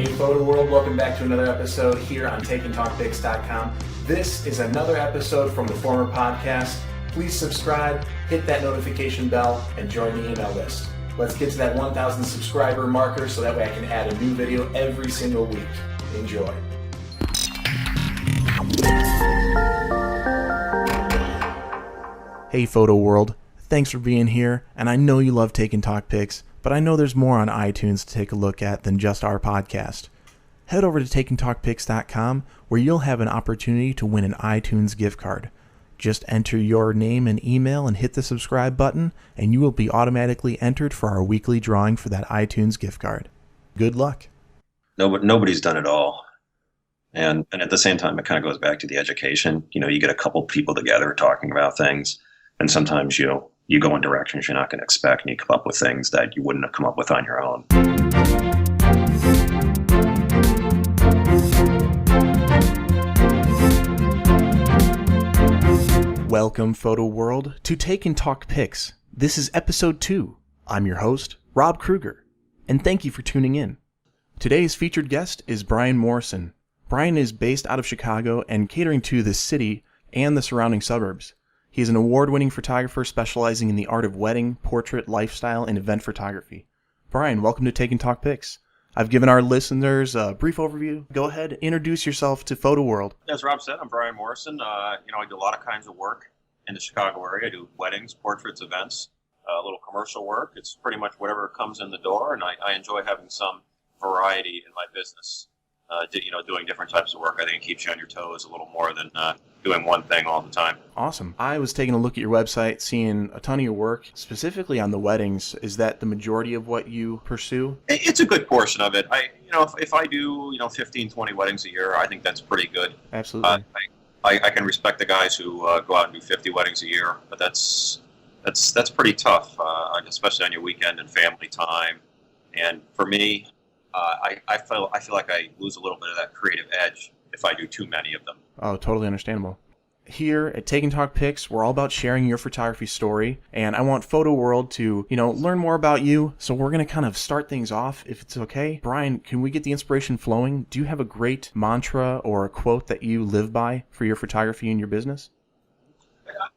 Hey Photo World, welcome back to another episode here on TakeandTalkPics.com. This is another episode from the former podcast. Please subscribe, hit that notification bell, and join the email list. Let's get to that 1,000 subscriber marker so that way I can add a new video every single week. Enjoy. Hey Photo World, thanks for being here, and I know you love Take and Talk Pics, but I know there's more on iTunes to take a look at than just our podcast. Head over to TakeandTalkPics.com where you'll have an opportunity to win an iTunes gift card. Just enter your name and email and hit the subscribe button, and you will be automatically entered for our weekly drawing for that iTunes gift card. Good luck. Nobody's done it all. And at the same time, it kind of goes back to the education. You know, you get a couple people together talking about things, and sometimes, you go in directions you're not going to expect, and you come up with things that you wouldn't have come up with on your own. Welcome, Photo World, to Take and Talk Pics. This is episode 2. I'm your host, Rob Kruger, and thank you for tuning in. Today's featured guest is Bryan Morrison. Bryan is based out of Chicago and catering to the city and the surrounding suburbs. He is an award-winning photographer specializing in the art of wedding, portrait, lifestyle, and event photography. Bryan, welcome to Take and Talk Pics. I've given our listeners a brief overview. Go ahead, introduce yourself to Photo World. As Rob said, I'm Bryan Morrison. I do a lot of kinds of work in the Chicago area. I do weddings, portraits, events, a little commercial work. It's pretty much whatever comes in the door, and I enjoy having some variety in my business. Doing different types of work. I think it keeps you on your toes a little more than doing one thing all the time. Awesome. I was taking a look at your website, seeing a ton of your work, specifically on the weddings. Is that the majority of what you pursue? It's a good portion of it. If I do 15, 20 weddings a year, I think that's pretty good. Absolutely. I can respect the guys who go out and do 50 weddings a year, but that's pretty tough, especially on your weekend and family time. And for me, I feel like I lose a little bit of that creative edge if I do too many of them. Oh, totally understandable. Here at Take and Talk Pics, we're all about sharing your photography story, and I want Photo World to, learn more about you. So we're going to kind of start things off, if it's okay. Bryan, can we get the inspiration flowing? Do you have a great mantra or a quote that you live by for your photography and your business?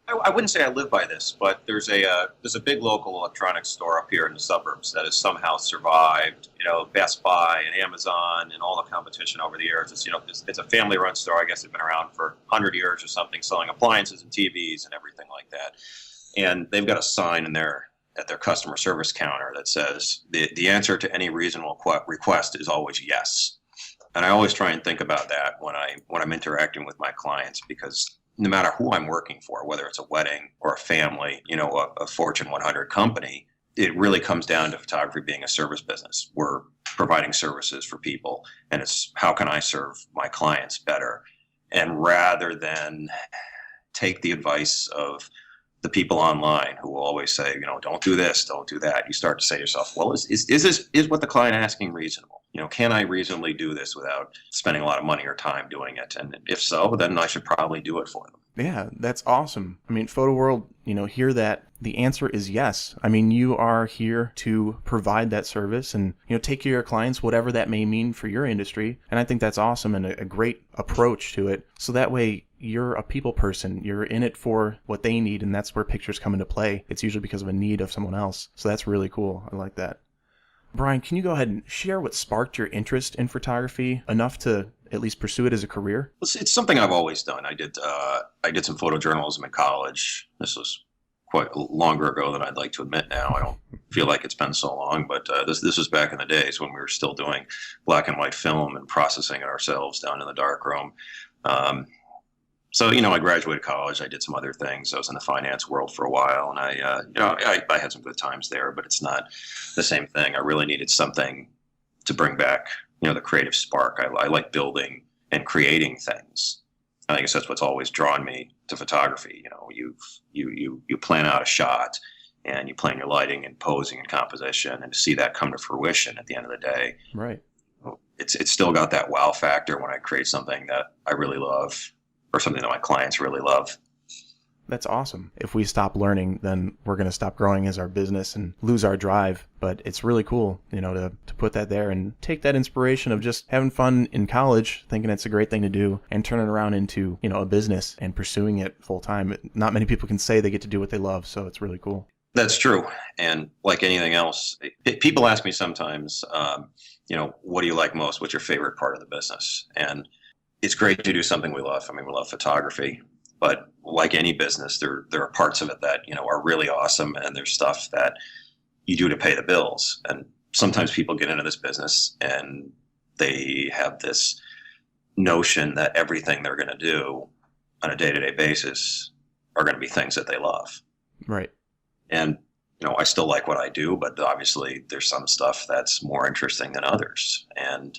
I wouldn't say I live by this, but there's a big local electronics store up here in the suburbs that has somehow survived. Best Buy and Amazon and all the competition over the years. It's a family-run store. I guess it's been around for 100 years or something, selling appliances and TVs and everything like that. And they've got a sign at their customer service counter that says the answer to any reasonable request is always yes. And I always try and think about that when I'm interacting with my clients, because no matter who I'm working for, whether it's a wedding or a family, a Fortune 100 company, it really comes down to photography being a service business. We're providing services for people, and it's how can I serve my clients better? And rather than take the advice of the people online who will always say, don't do this, don't do that, you start to say to yourself, well, is what the client asking reasonable? Can I reasonably do this without spending a lot of money or time doing it? And if so, then I should probably do it for them. Yeah, that's awesome. Photo World, hear that the answer is yes. You are here to provide that service and, take care of your clients, whatever that may mean for your industry. And I think that's awesome and a great approach to it. So that way you're a people person. You're in it for what they need, and that's where pictures come into play. It's usually because of a need of someone else. So that's really cool. I like that. Bryan, can you go ahead and share what sparked your interest in photography enough to at least pursue it as a career? It's something I've always done. I did some photojournalism in college. This was quite longer ago than I'd like to admit now. I don't feel like it's been so long, but this was back in the days when we were still doing black and white film and processing it ourselves down in the darkroom. So, I graduated college. I did some other things. I was in the finance world for a while, and I had some good times there, but it's not the same thing. I really needed something to bring back, the creative spark. I like building and creating things. I guess that's what's always drawn me to photography. You plan out a shot, and you plan your lighting and posing and composition, and to see that come to fruition at the end of the day. Right. It's still got that wow factor when I create something that I really love, or something that my clients really love. That's awesome. If we stop learning, then we're going to stop growing as our business and lose our drive. But it's really cool, to put that there and take that inspiration of just having fun in college, thinking it's a great thing to do, and turn it around into, a business and pursuing it full time. Not many people can say they get to do what they love, so it's really cool. That's true. And like anything else, people ask me sometimes, what do you like most? What's your favorite part of the business? And it's great to do something we love. I mean, we love photography. But like any business, there are parts of it that, are really awesome. And there's stuff that you do to pay the bills. And sometimes people get into this business and they have this notion that everything they're going to do on a day-to-day basis are going to be things that they love. Right. And, I still like what I do, but obviously there's some stuff that's more interesting than others. And,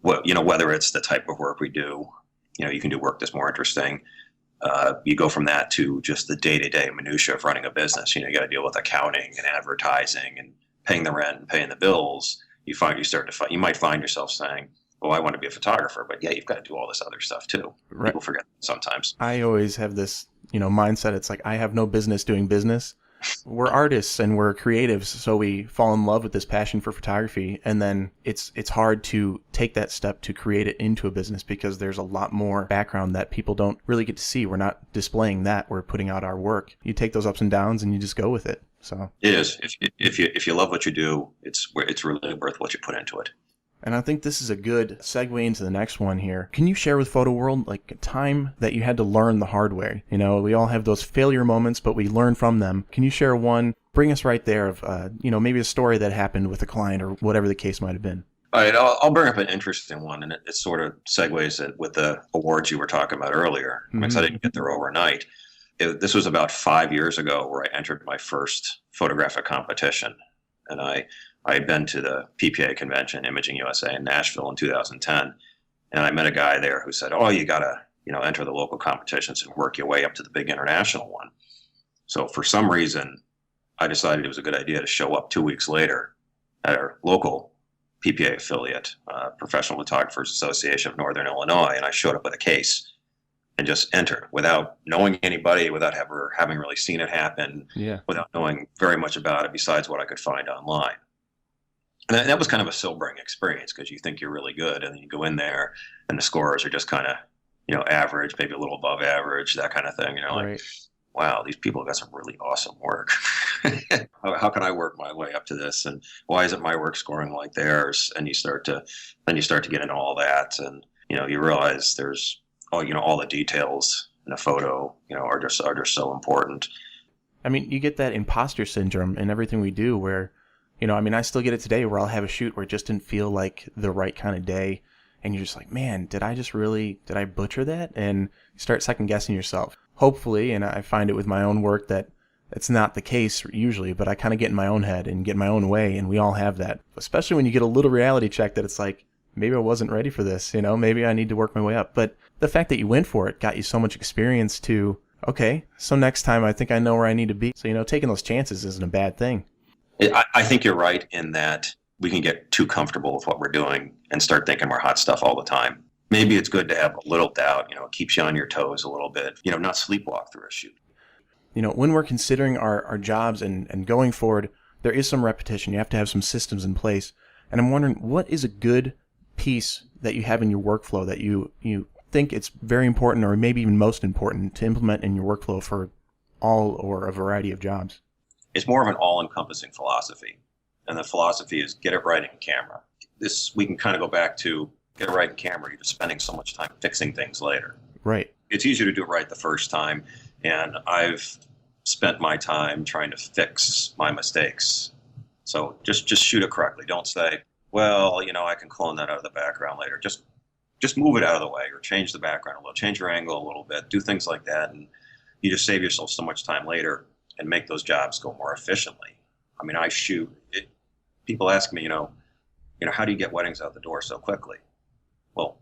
whether it's the type of work we do, you can do work that's more interesting. You go from that to just the day-to-day minutia of running a business. You got to deal with accounting and advertising and paying the rent and paying the bills. You might find yourself saying, "Well, I want to be a photographer," but yeah, you've got to do all this other stuff too. Right. People forget sometimes. I always have this, mindset. It's like I have no business doing business. We're artists and we're creatives, so we fall in love with this passion for photography, and then it's hard to take that step to create it into a business because there's a lot more background that people don't really get to see. We're not displaying that. We're putting out our work. You take those ups and downs and you just go with it. So it is. If you love what you do, it's really worth what you put into it. And I think this is a good segue into the next one here. Can you share with Photo World like a time that you had to learn the hard way? We all have those failure moments, but we learn from them. Can you share one? Bring us right there of, maybe a story that happened with a client or whatever the case might have been. All right, I'll bring up an interesting one, and it sort of segues it with the awards you were talking about earlier. Because I didn't get there overnight. This was about 5 years ago where I entered my first photographic competition, and I had been to the PPA convention, Imaging USA in Nashville in 2010, and I met a guy there who said, "Oh, you got to, enter the local competitions and work your way up to the big international one." So for some reason, I decided it was a good idea to show up 2 weeks later at our local PPA affiliate, Professional Photographers Association of Northern Illinois, and I showed up with a case and just entered without knowing anybody, without having really seen it happen, without knowing very much about it besides what I could find online. And that was kind of a sobering experience because you think you're really good, and then you go in there and the scores are just kind of, average, maybe a little above average, that kind of thing. Right. Like, wow, these people got some really awesome work. How can I work my way up to this? And why isn't my work scoring like theirs? And you start to get into all that, and you realize there's all the details in a photo, are just so important. I mean, you get that imposter syndrome in everything we do where, I still get it today where I'll have a shoot where it just didn't feel like the right kind of day. And you're just like, man, did I butcher that? And you start second guessing yourself. Hopefully, and I find it with my own work that it's not the case usually, but I kind of get in my own head and get in my own way. And we all have that, especially when you get a little reality check that it's like, maybe I wasn't ready for this, maybe I need to work my way up. But the fact that you went for it got you so much experience to, okay, so next time I think I know where I need to be. So, taking those chances isn't a bad thing. I think you're right in that we can get too comfortable with what we're doing and start thinking we're hot stuff all the time. Maybe it's good to have a little doubt, it keeps you on your toes a little bit, not sleepwalk through a shoot. When we're considering our jobs and going forward, there is some repetition. You have to have some systems in place. And I'm wondering, what is a good piece that you have in your workflow that you think it's very important or maybe even most important to implement in your workflow for all or a variety of jobs? It's more of an all-encompassing philosophy. And the philosophy is get it right in camera. We can kind of go back to get it right in camera. You're just spending so much time fixing things later. Right. It's easier to do it right the first time. And I've spent my time trying to fix my mistakes. So just shoot it correctly. Don't say, well, I can clone that out of the background later. Just move it out of the way or change the background a little, change your angle a little bit, do things like that. And you just save yourself so much time later and make those jobs go more efficiently. I mean, I shoot it. People ask me, how do you get weddings out the door so quickly? Well,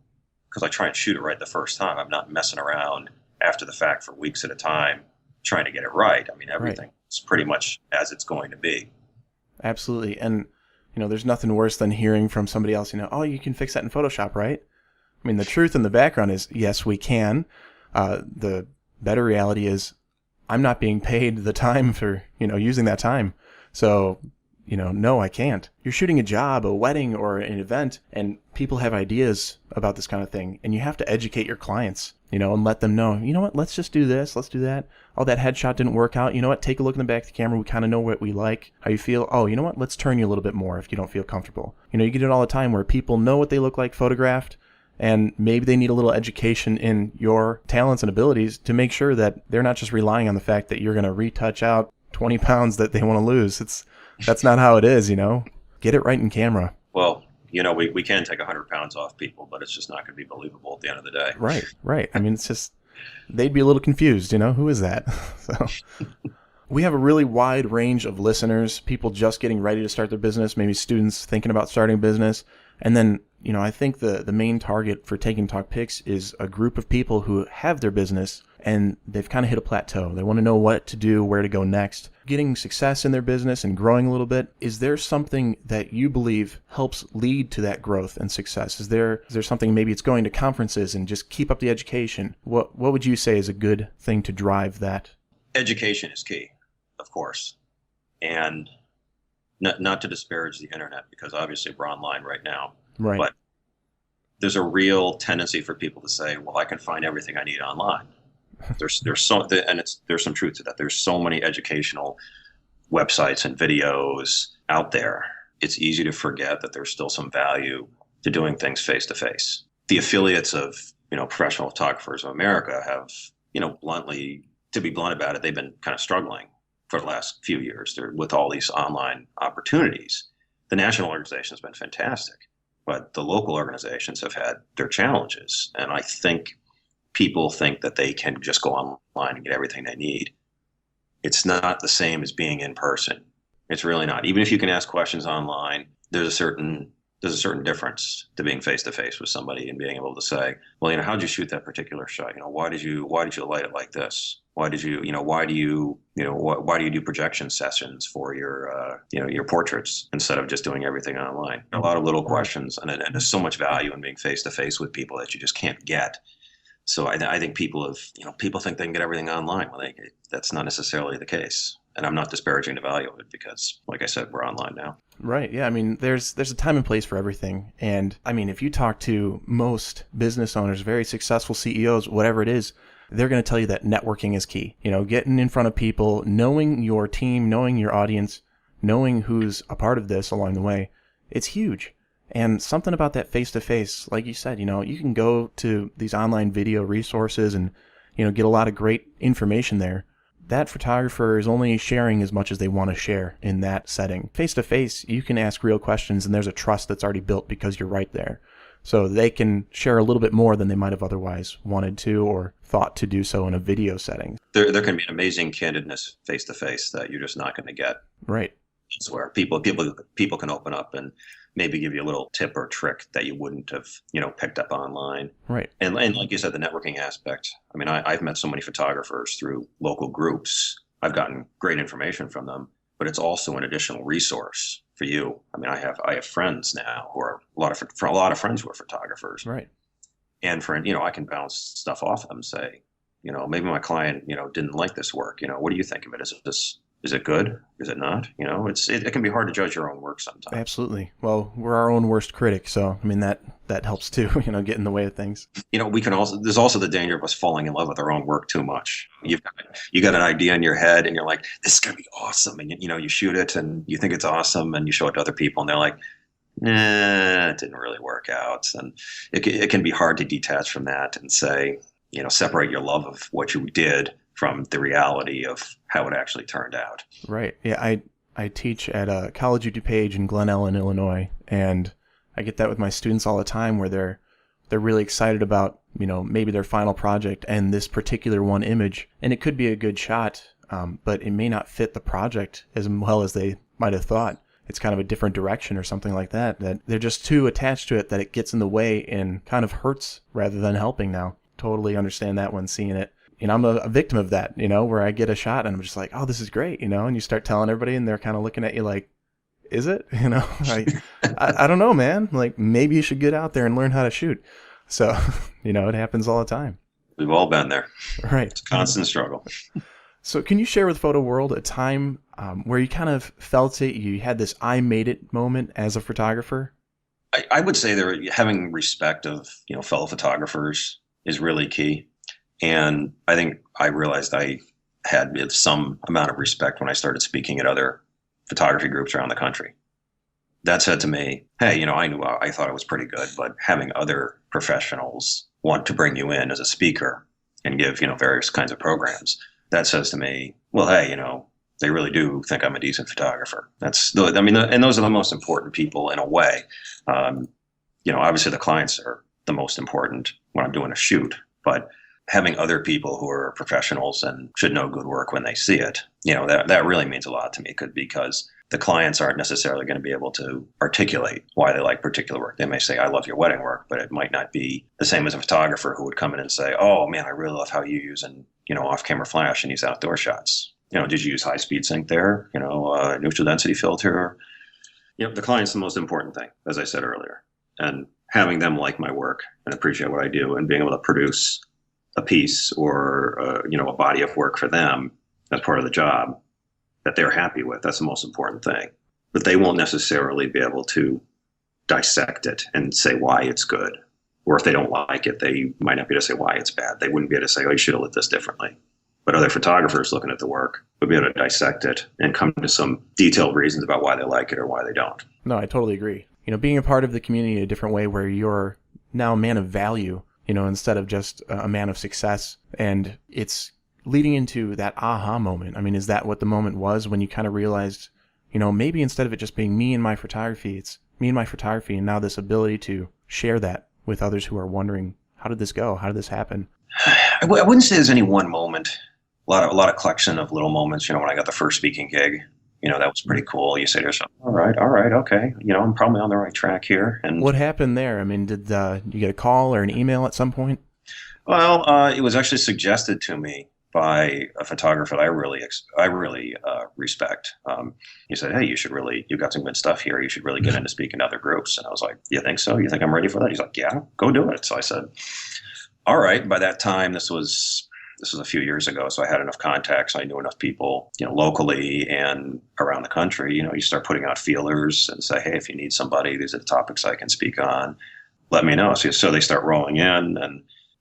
because I try and shoot it right the first time. I'm not messing around after the fact for weeks at a time trying to get it right. I mean, everything is pretty much as it's going to be. Absolutely. And, there's nothing worse than hearing from somebody else, oh, you can fix that in Photoshop, right? I mean, the truth in the background is, yes, we can. The better reality is I'm not being paid the time for, using that time. So, no, I can't. You're shooting a job, a wedding, or an event, and people have ideas about this kind of thing, and you have to educate your clients, and let them know, what, let's just do this, let's do that. Oh, that headshot didn't work out. You know what, take a look in the back of the camera. We kind of know what we like, how you feel. Oh, you know what, let's turn you a little bit more if you don't feel comfortable. You get it all the time where people know what they look like photographed, and maybe they need a little education in your talents and abilities to make sure that they're not just relying on the fact that you're going to retouch out 20 pounds that they want to lose. That's not how it is, Get it right in camera. Well, we can take 100 pounds off people, but it's just not going to be believable at the end of the day. Right. I mean, it's just, they'd be a little confused, who is that? So we have a really wide range of listeners, people just getting ready to start their business, maybe students thinking about starting a business. And then, I think the main target for Take and Talk Pics is a group of people who have their business and they've kind of hit a plateau. They want to know what to do, where to go next. Getting success in their business and growing a little bit, is there something that you believe helps lead to that growth and success? Is there something, maybe it's going to conferences and just keep up the education? What would you say is a good thing to drive that? Education is key, of course. And not to disparage the internet, because obviously we're online right now. Right. But there's a real tendency for people to say, well, I can find everything I need online. There's some truth to that. There's so many educational websites and videos out there. It's easy to forget that there's still some value to doing things face to face. The affiliates of, Professional Photographers of America have, bluntly, to be blunt about it, they've been kind of struggling for the last few years with all these online opportunities. The national organization has been fantastic, but the local organizations have had their challenges. And I think people think that they can just go online and get everything they need. It's not the same as being in person. It's really not. Even if you can ask questions online, there's a certain difference to being face to face with somebody and being able to say, well, how'd you shoot that particular shot? Why did you light it like this? Why do you do projection sessions for your portraits instead of just doing everything online? A lot of little questions, and there's so much value in being face to face with people that you just can't get. So I think people think they can get everything online. Well, that's not necessarily the case. And I'm not disparaging the value of it because, like I said, we're online now. Right. Yeah. I mean, there's a time and place for everything. And I mean, if you talk to most business owners, very successful CEOs, whatever it is, they're going to tell you that networking is key. Getting in front of people, knowing your team, knowing your audience, knowing who's a part of this along the way, it's huge. And something about that face-to-face, like you said, you can go to these online video resources and, get a lot of great information there. That photographer is only sharing as much as they want to share in that setting. Face-to-face, you can ask real questions and there's a trust that's already built because you're right there. So they can share a little bit more than they might have otherwise wanted to or thought to do so in a video setting. There can be an amazing candidness face-to-face that you're just not going to get. Right. Elsewhere. People can open up and maybe give you a little tip or trick that you wouldn't have, picked up online. Right. And like you said, the networking aspect. I mean, I've met so many photographers through local groups. I've gotten great information from them, but it's also an additional resource for you. I mean, I have friends now who are a lot of friends who are photographers. Right. And I can bounce stuff off of them, say, maybe my client, didn't like this work. What do you think of it? Is it good? Is it not? It can be hard to judge your own work sometimes. Absolutely. Well, we're our own worst critic, so I mean that helps too. Get in the way of things. There's also the danger of us falling in love with our own work too much. You got an idea in your head, and you're like, this is gonna be awesome, and you shoot it, and you think it's awesome, and you show it to other people, and they're like, nah, it didn't really work out, and it can be hard to detach from that and say, separate your love of what you did from the reality of how it actually turned out. Right. Yeah, I teach at a college at DuPage in Glen Ellen, Illinois, and I get that with my students all the time where they're really excited about, maybe their final project and this particular one image, and it could be a good shot, but it may not fit the project as well as they might have thought. It's kind of a different direction or something like that they're just too attached to it that it gets in the way and kind of hurts rather than helping now. Totally understand that when seeing it. I'm a victim of that, where I get a shot and I'm just like, oh, this is great, and you start telling everybody and they're kind of looking at you like, is it? I don't know, man. Like, maybe you should get out there and learn how to shoot. So, it happens all the time. We've all been there. Right. It's a constant struggle. So can you share with Photo World a time where you kind of felt it, you had this I made it moment as a photographer? I would say having respect of fellow photographers is really key. And I think I realized I had some amount of respect when I started speaking at other photography groups around the country. That said to me, hey, I thought I was pretty good, but having other professionals want to bring you in as a speaker and give, various kinds of programs, that says to me, well, hey, they really do think I'm a decent photographer. And those are the most important people in a way. Obviously the clients are the most important when I'm doing a shoot, but having other people who are professionals and should know good work when they see it, that really means a lot to me, because the clients aren't necessarily going to be able to articulate why they like particular work. They may say, I love your wedding work, but it might not be the same as a photographer who would come in and say, oh man, I really love how you use off-camera flash in these outdoor shots. Did you use high-speed sync there? Neutral density filter? The client's the most important thing, as I said earlier. And having them like my work and appreciate what I do and being able to produce a piece or, a body of work for them as part of the job that they're happy with, that's the most important thing. But they won't necessarily be able to dissect it and say why it's good. Or if they don't like it, they might not be able to say why it's bad. They wouldn't be able to say, oh, you should have lit this differently. But other photographers looking at the work would be able to dissect it and come to some detailed reasons about why they like it or why they don't. No, I totally agree. Being a part of the community in a different way where you're now a man of value, instead of just a man of success. And it's leading into that aha moment. I mean, is that what the moment was when you kind of realized, maybe instead of it just being me and my photography, it's me and my photography, and now this ability to share that with others who are wondering, how did this go? How did this happen? I wouldn't say there's any one moment. A lot of collection of little moments. When I got the first speaking gig, that was pretty cool. You say to yourself, all right, okay. I'm probably on the right track here. And what happened there? I mean, did you get a call or an email at some point? Well, it was actually suggested to me by a photographer that I really respect. He said, hey, you've got some good stuff here. You should really get into speaking to other groups. And I was like, you think so? You think I'm ready for that? He's like, yeah, go do it. So I said, all right. By that time, this was a few years ago, so I had enough contacts. I knew enough people, locally and around the country. You start putting out feelers and say, hey, if you need somebody, these are the topics I can speak on. Let me know. So they start rolling in,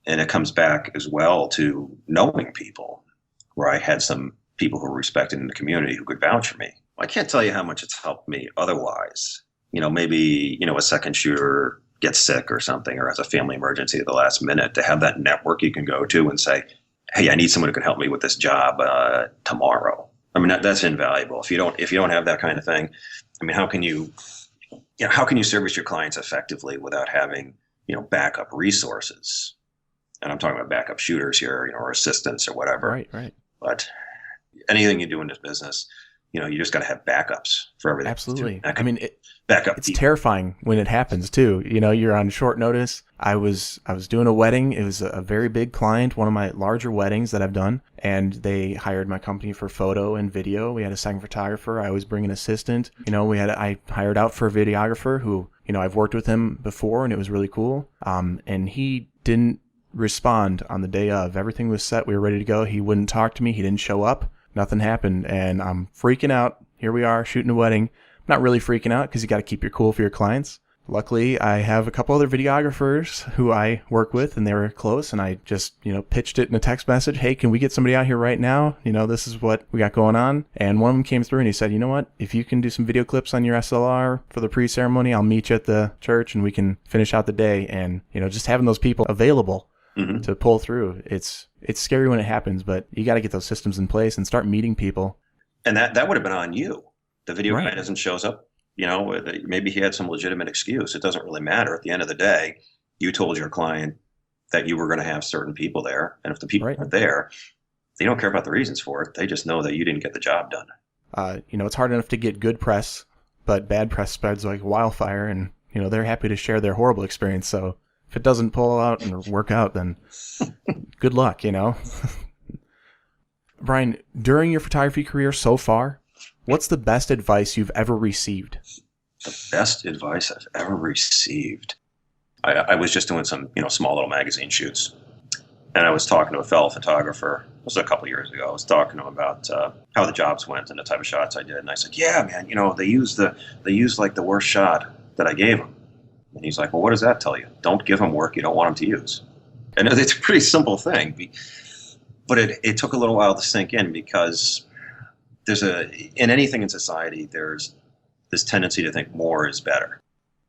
and it comes back as well to knowing people, where I had some people who were respected in the community who could vouch for me. I can't tell you how much it's helped me otherwise. Maybe, a second shooter gets sick or something, or has a family emergency at the last minute, to have that network you can go to and say, hey, I need someone who can help me with this job tomorrow. I mean, that's invaluable. If you don't have that kind of thing, I mean, how can you service your clients effectively without having, backup resources? And I'm talking about backup shooters here, or assistants or whatever. Right. But anything you do in this business, you just got to have backups for everything. Absolutely. I mean, it's terrifying when it happens too. You're on short notice. I was doing a wedding. It was a very big client, one of my larger weddings that I've done, and they hired my company for photo and video. We had a second photographer. I always bring an assistant. I hired out for a videographer who, I've worked with him before, and it was really cool. And he didn't respond on the day of. Everything was set. We were ready to go. He wouldn't talk to me. He didn't show up. Nothing happened, and I'm freaking out. Here we are shooting a wedding. Not really freaking out because you got to keep your cool for your clients. Luckily, I have a couple other videographers who I work with, and they were close, and I just, pitched it in a text message. Hey, can we get somebody out here right now? This is what we got going on. And one of them came through and he said, you know what? If you can do some video clips on your SLR for the pre-ceremony, I'll meet you at the church and we can finish out the day. And, just having those people available to pull through. It's scary when it happens, but you got to get those systems in place and start meeting people. And that would have been on you. The video guy doesn't shows up. Maybe he had some legitimate excuse. It doesn't really matter. At the end of the day, you told your client that you were going to have certain people there. And if the people aren't there, they don't care about the reasons for it. They just know that you didn't get the job done. It's hard enough to get good press, but bad press spreads like wildfire. And, they're happy to share their horrible experience. So if it doesn't pull out and work out, then good luck, Bryan, during your photography career so far, what's the best advice you've ever received? The best advice I've ever received. I was just doing some, small little magazine shoots. And I was talking to a fellow photographer. This was a couple of years ago. I was talking to him about how the jobs went and the type of shots I did. And I said, "Yeah, man, they used like the worst shot that I gave them." And he's like, "Well, what does that tell you? Don't give them work you don't want them to use." And it's a pretty simple thing, but it took a little while to sink in, because in anything in society, there's this tendency to think more is better.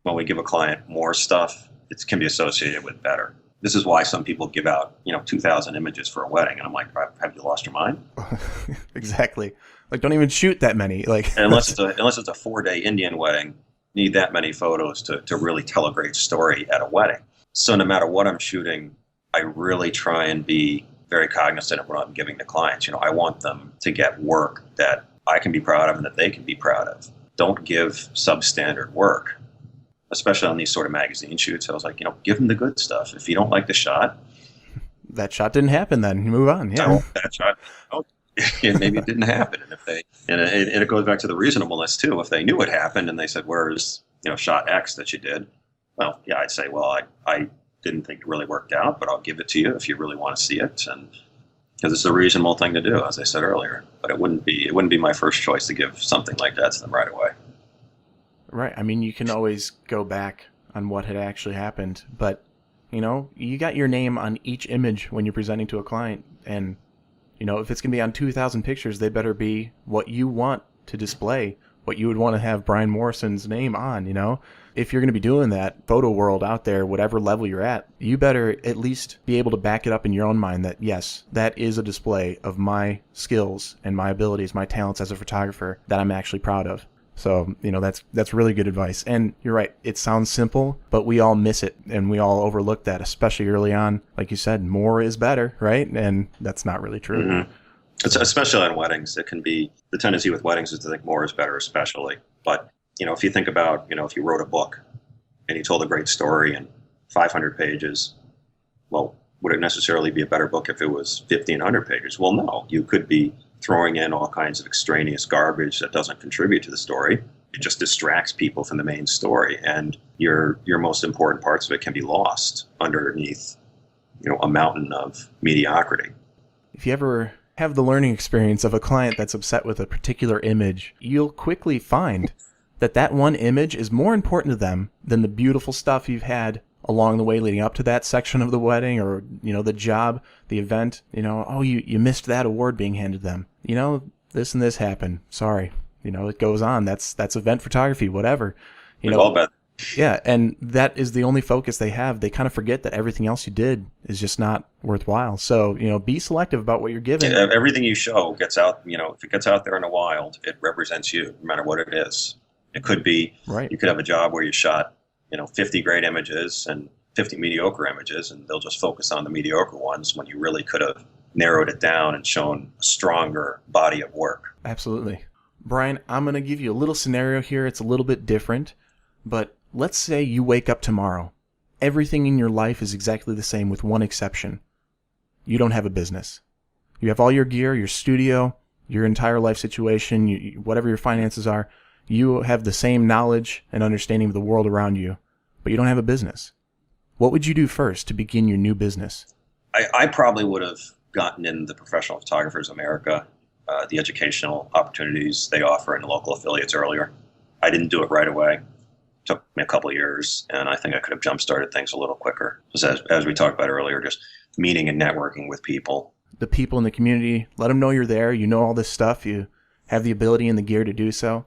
When we give a client more stuff, it can be associated with better. This is why some people give out, 2,000 images for a wedding. And I'm like, have you lost your mind? Exactly. Like, don't even shoot that many. Like, unless it's a 4-day Indian wedding, you need that many photos to really tell a great story at a wedding. So no matter what I'm shooting, I really try and be very cognizant of what I'm giving the clients. I want them to get work that I can be proud of and that they can be proud of. Don't give substandard work, especially on these sort of magazine shoots. I was like, give them the good stuff. If you don't like the shot, that shot didn't happen, then you move on. Yeah, that shot, maybe it didn't happen. And it goes back to the reasonableness too. If they knew it happened and they said, "Where's shot X that you did?" Well, yeah, I'd say, "Well, I didn't think it really worked out, but I'll give it to you if you really want to see it." And because it's a reasonable thing to do, as I said earlier. But it wouldn't be my first choice to give something like that to them right away. Right. I mean, you can always go back on what had actually happened, but you got your name on each image when you're presenting to a client, and if it's going to be on 2,000 pictures, they better be what you want to display, what you would want to have Bryan Morrison's name on. If you're going to be doing that, photo world out there, whatever level you're at, you better at least be able to back it up in your own mind that, yes, that is a display of my skills and my abilities, my talents as a photographer that I'm actually proud of. So, that's really good advice. And you're right, it sounds simple, but we all miss it and we all overlook that, especially early on. Like you said, more is better, right? And that's not really true. Mm-hmm. It's especially on weddings. It can be, the tendency with weddings is to think more is better, especially. But, if you think about, if you wrote a book and you told a great story in 500 pages, well, would it necessarily be a better book if it was 1,500 pages? Well, no. You could be throwing in all kinds of extraneous garbage that doesn't contribute to the story. It just distracts people from the main story, and your most important parts of it can be lost underneath, a mountain of mediocrity. If you ever have the learning experience of a client that's upset with a particular image, you'll quickly find that one image is more important to them than the beautiful stuff you've had along the way leading up to that section of the wedding, or the job, the event. You missed that award being handed them. This and this happened. Sorry. It goes on. That's event photography, whatever. We've all been. Yeah, and that is the only focus they have. They kind of forget that everything else you did is just not worthwhile. So, be selective about what you're giving. Yeah, everything you show gets out, if it gets out there in the wild, it represents you, no matter what it is. It could be, right. You could have a job where you shot 50 great images and 50 mediocre images, and they'll just focus on the mediocre ones when you really could have narrowed it down and shown a stronger body of work. Absolutely. Bryan, I'm going to give you a little scenario here. It's a little bit different, but let's say you wake up tomorrow. Everything in your life is exactly the same with one exception. You don't have a business. You have all your gear, your studio, your entire life situation, whatever your finances are. You have the same knowledge and understanding of the world around you, but you don't have a business. What would you do first to begin your new business? I probably would have gotten in the Professional Photographers America, the educational opportunities they offer in the local affiliates earlier. I didn't do it right away. It took me a couple of years, and I think I could have jump-started things a little quicker. Just as we talked about earlier, just meeting and networking with people. The people in the community, let them know you're there. You know all this stuff. You have the ability and the gear to do so.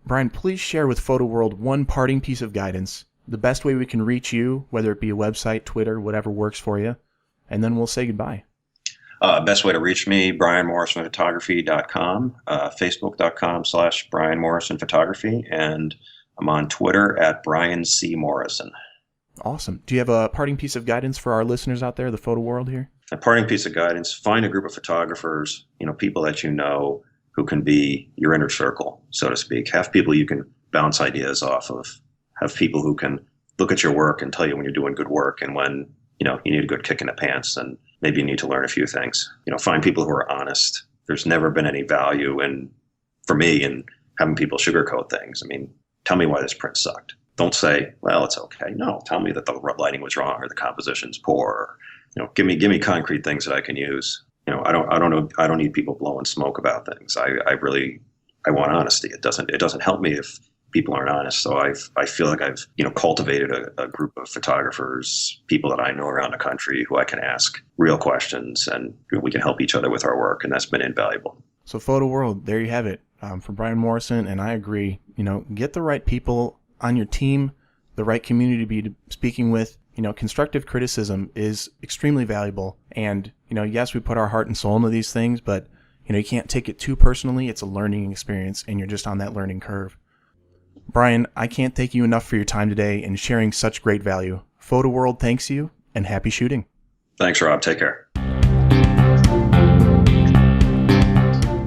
Bryan, please share with Photo World one parting piece of guidance, the best way we can reach you, whether it be a website, Twitter, whatever works for you, and then we'll say goodbye. Best way to reach me, BryanMorrisonPhotography.com, Facebook.com/Bryan Morrison Photography, and I'm on Twitter at Bryan C. Morrison. Awesome. Do you have a parting piece of guidance for our listeners out there, the photo world here? A parting piece of guidance, find a group of photographers, people that you know who can be your inner circle, so to speak. Have people you can bounce ideas off of. Have people who can look at your work and tell you when you're doing good work and when, you need a good kick in the pants and maybe you need to learn a few things. Find people who are honest. There's never been any value for me in having people sugarcoat things. Tell me why this print sucked. Don't say, well, it's okay. No, tell me that the lighting was wrong or the composition's poor or, give me concrete things that I can use. I don't need people blowing smoke about things. I want honesty. It doesn't help me if people aren't honest. So I feel like I've cultivated a group of photographers, people that I know around the country who I can ask real questions, and we can help each other with our work, and that's been invaluable. So Photo World, there you have it. From Bryan Morrison, and I agree. Get the right people on your team, the right community to be speaking with. Constructive criticism is extremely valuable. And, yes, we put our heart and soul into these things, but, you can't take it too personally. It's a learning experience, and you're just on that learning curve. Bryan, I can't thank you enough for your time today and sharing such great value. Photo World thanks you, and happy shooting. Thanks, Rob. Take care.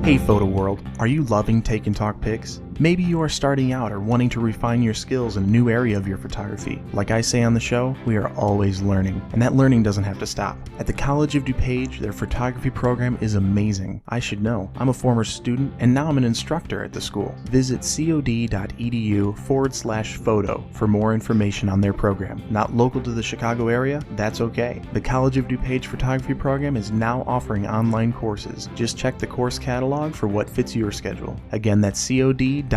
Hey Photo World, are you loving Take and Talk pics? Maybe you are starting out or wanting to refine your skills in a new area of your photography. Like I say on the show, we are always learning, and that learning doesn't have to stop. At the College of DuPage, their photography program is amazing. I should know. I'm a former student, and now I'm an instructor at the school. Visit cod.edu/photo for more information on their program. Not local to the Chicago area? That's okay. The College of DuPage photography program is now offering online courses. Just check the course catalog for what fits your schedule. Again, that's cod.edu/photo.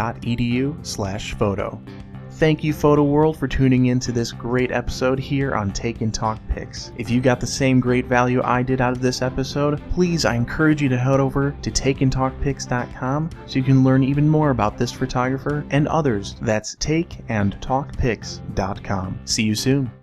Thank you, Photo World, for tuning in to this great episode here on Take and Talk Pics. If you got the same great value I did out of this episode, please, I encourage you to head over to takeandtalkpics.com so you can learn even more about this photographer and others. That's takeandtalkpics.com. See you soon.